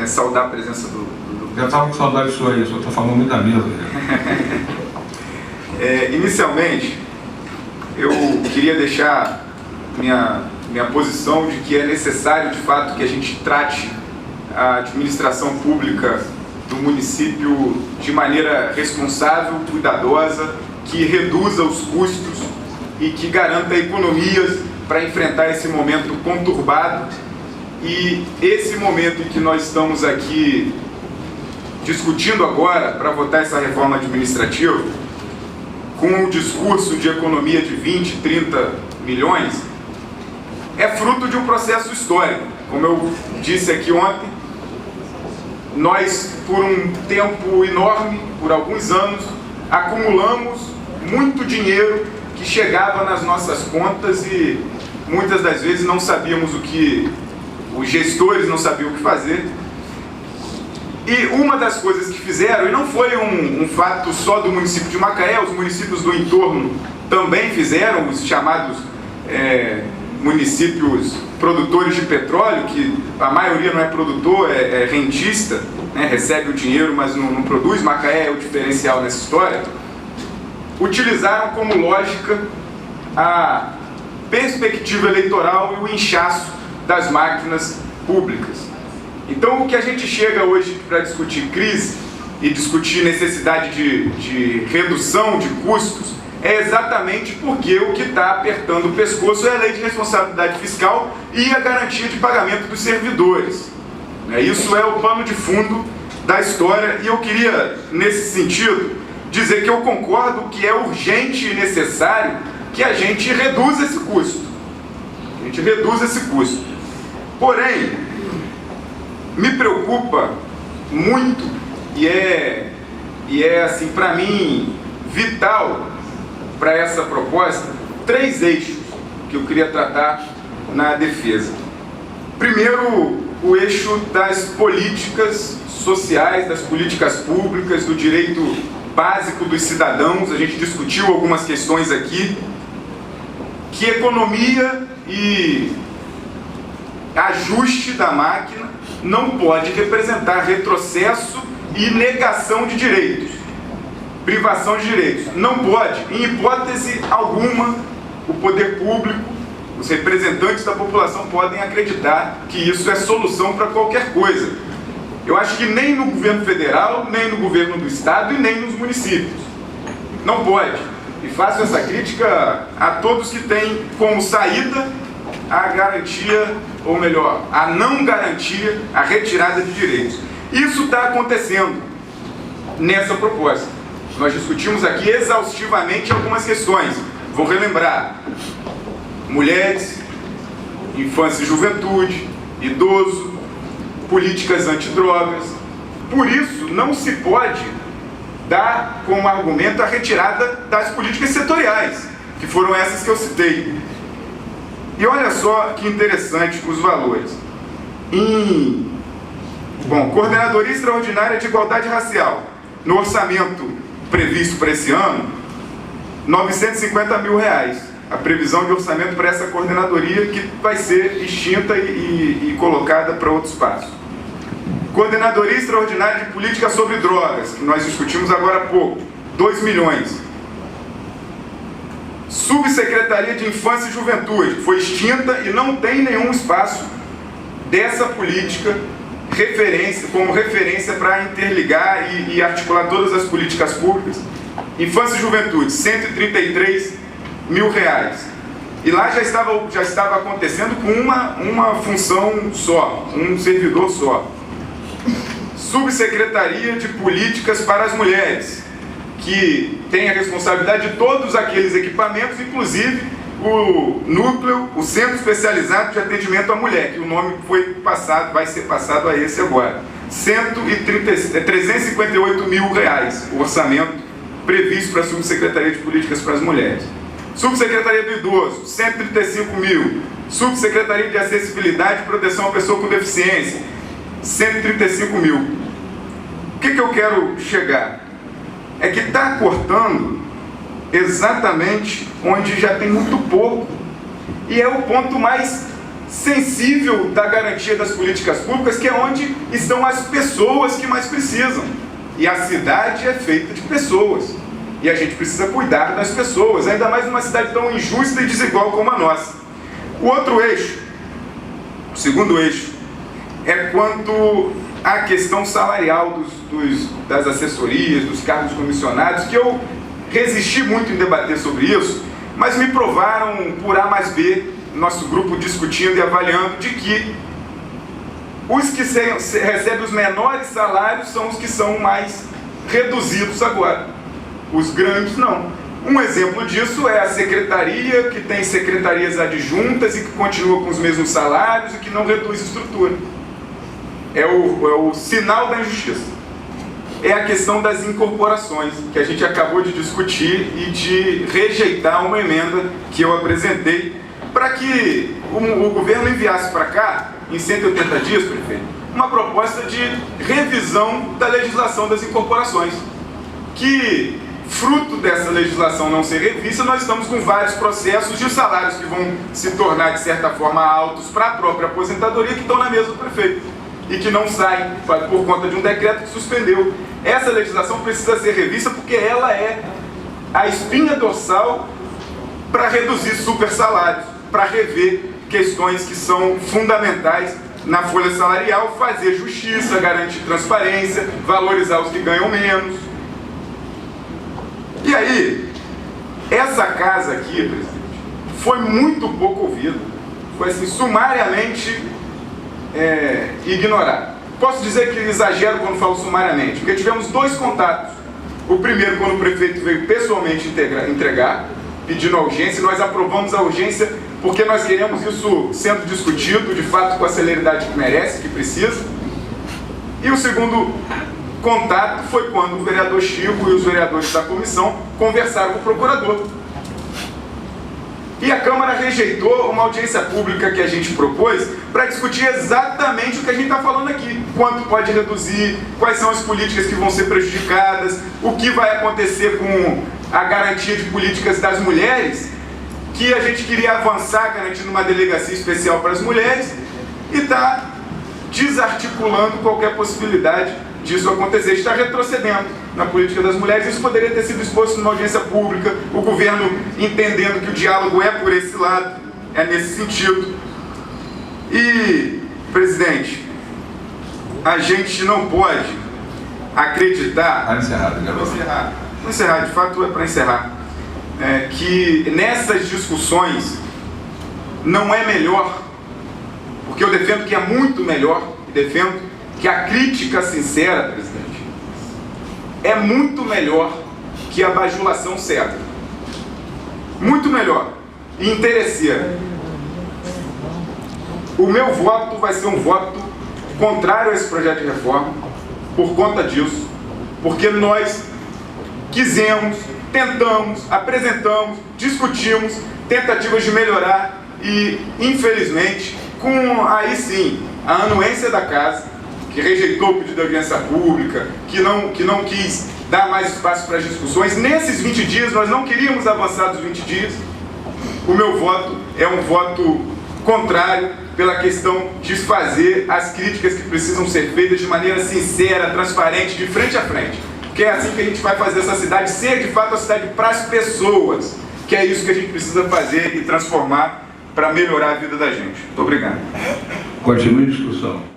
saudar a presença do Já estava com saudade disso aí, só estou falando muito da mesa. Inicialmente, eu queria deixar minha posição de que é necessário, de fato, que a gente trate a administração pública do município de maneira responsável, cuidadosa, que reduza os custos e que garanta economias para enfrentar esse momento conturbado. E esse momento em que nós estamos aqui discutindo agora para votar essa reforma administrativa, com o discurso de economia de 20, 30 milhões, é fruto de um processo histórico. Como eu disse aqui ontem, nós, por um tempo enorme, por alguns anos, acumulamos muito dinheiro que chegava nas nossas contas e muitas das vezes não sabíamos o que, os gestores não sabiam o que fazer. E uma das coisas que fizeram, e não foi um fato só do município de Macaé, os municípios do entorno também fizeram, os chamados municípios produtores de petróleo, que a maioria não é produtor, é rentista, né, recebe o dinheiro, mas não produz. Macaé é o diferencial nessa história. Utilizaram como lógica a perspectiva eleitoral e o inchaço das máquinas públicas. Então, o que a gente chega hoje para discutir crise e discutir necessidade de redução de custos é exatamente porque o que está apertando o pescoço é a lei de responsabilidade fiscal e a garantia de pagamento dos servidores. Isso é o pano de fundo da história, e eu queria, nesse sentido, dizer que eu concordo que é urgente e necessário que a gente reduza esse custo. Porém, me preocupa muito e é assim, para mim, vital para essa proposta, 3 eixos que eu queria tratar na defesa. Primeiro, o eixo das políticas sociais, das políticas públicas, do direito básico dos cidadãos. A gente discutiu algumas questões aqui, que economia e ajuste da máquina não pode representar retrocesso e negação de direitos, privação de direitos. Não pode, em hipótese alguma, o poder público, os representantes da população podem acreditar que isso é solução para qualquer coisa. Eu acho que nem no governo federal, nem no governo do estado e nem nos municípios. Não pode. E faço essa crítica a todos que têm como saída a garantia, ou melhor, a não garantia, a retirada de direitos. Isso está acontecendo nessa proposta. Nós discutimos aqui exaustivamente algumas questões. Vou relembrar: mulheres, infância e juventude, idoso, políticas antidrogas. Por isso, não se pode dar como argumento a retirada das políticas setoriais, que foram essas que eu citei. E olha só que interessante os valores. Coordenadoria Extraordinária de Igualdade Racial, no orçamento previsto para esse ano, R$950 mil. A previsão de orçamento para essa coordenadoria, que vai ser extinta e colocada para outro espaço. Coordenadoria Extraordinária de Política sobre Drogas, que nós discutimos agora há pouco, R$2 milhões. Subsecretaria de Infância e Juventude, foi extinta e não tem nenhum espaço dessa política como referência para interligar e articular todas as políticas públicas. Infância e Juventude, R$133 mil. E lá já estava acontecendo com uma função só, um servidor só. Subsecretaria de Políticas para as Mulheres, que tem a responsabilidade de todos aqueles equipamentos, inclusive o núcleo, o Centro Especializado de Atendimento à Mulher, que o nome vai ser passado a esse agora. R$358 mil o orçamento previsto para a Subsecretaria de Políticas para as Mulheres. Subsecretaria do Idoso, R$135 mil. Subsecretaria de Acessibilidade e Proteção à Pessoa com Deficiência, R$135 mil. O que eu quero chegar? É que está cortando exatamente onde já tem muito pouco. E é o ponto mais sensível da garantia das políticas públicas, que é onde estão as pessoas que mais precisam. E a cidade é feita de pessoas. E a gente precisa cuidar das pessoas, ainda mais numa cidade tão injusta e desigual como a nossa. O outro eixo, o segundo eixo, é quanto à questão salarial das assessorias, dos cargos comissionados, que eu resisti muito em debater sobre isso, mas me provaram por A mais B, nosso grupo discutindo e avaliando, de que os que recebem os menores salários são os que são mais reduzidos agora. Os grandes não. Um exemplo disso é a secretaria, que tem secretarias adjuntas e que continua com os mesmos salários e que não reduz estrutura. É o sinal da injustiça. É a questão das incorporações, que a gente acabou de discutir e de rejeitar uma emenda que eu apresentei para que o governo enviasse para cá, em 180 dias, prefeito, uma proposta de revisão da legislação das incorporações, que, fruto dessa legislação não ser revista, nós estamos com vários processos de salários que vão se tornar, de certa forma, altos para a própria aposentadoria, que estão na mesa do prefeito e que não saem por conta de um decreto que suspendeu. Essa legislação precisa ser revista porque ela é a espinha dorsal para reduzir super salários, para rever questões que são fundamentais na folha salarial, fazer justiça, garantir transparência, valorizar os que ganham menos. E aí, essa casa aqui, presidente, foi muito pouco ouvida, foi assim, sumariamente ignorada. Posso dizer que exagero quando falo sumariamente, porque tivemos dois contatos. O primeiro, quando o prefeito veio pessoalmente entregar, pedindo a urgência, e nós aprovamos a urgência porque nós queremos isso sendo discutido, de fato, com a celeridade que merece, que precisa. E o segundo contato foi quando o vereador Chico e os vereadores da comissão conversaram com o procurador. E a Câmara rejeitou uma audiência pública que a gente propôs para discutir exatamente o que a gente está falando aqui. Quanto pode reduzir, quais são as políticas que vão ser prejudicadas, o que vai acontecer com a garantia de políticas das mulheres, que a gente queria avançar garantindo uma delegacia especial para as mulheres, e está desarticulando qualquer possibilidade disso acontecer. Está retrocedendo na política das mulheres. Isso poderia ter sido exposto numa audiência pública, o governo entendendo que o diálogo é por esse lado, é nesse sentido. E, presidente, a gente não pode acreditar... Está encerrado, já Vou encerrar, de fato é para encerrar. Que nessas discussões não é melhor, porque eu defendo que é muito melhor, e defendo que a crítica sincera, presidente, é muito melhor que a bajulação cega. Muito melhor e interesseira. O meu voto vai ser um voto contrário a esse projeto de reforma, por conta disso, porque nós quisemos, tentamos, apresentamos, discutimos tentativas de melhorar e, infelizmente, com aí sim a anuência da casa, que rejeitou o pedido de audiência pública, que não quis dar mais espaço para as discussões. Nesses 20 dias, nós não queríamos avançar dos 20 dias. O meu voto é um voto contrário pela questão de fazer as críticas que precisam ser feitas de maneira sincera, transparente, de frente a frente. Porque é assim que a gente vai fazer essa cidade ser, de fato, a cidade para as pessoas. Que é isso que a gente precisa fazer e transformar para melhorar a vida da gente. Muito obrigado. Continue a discussão.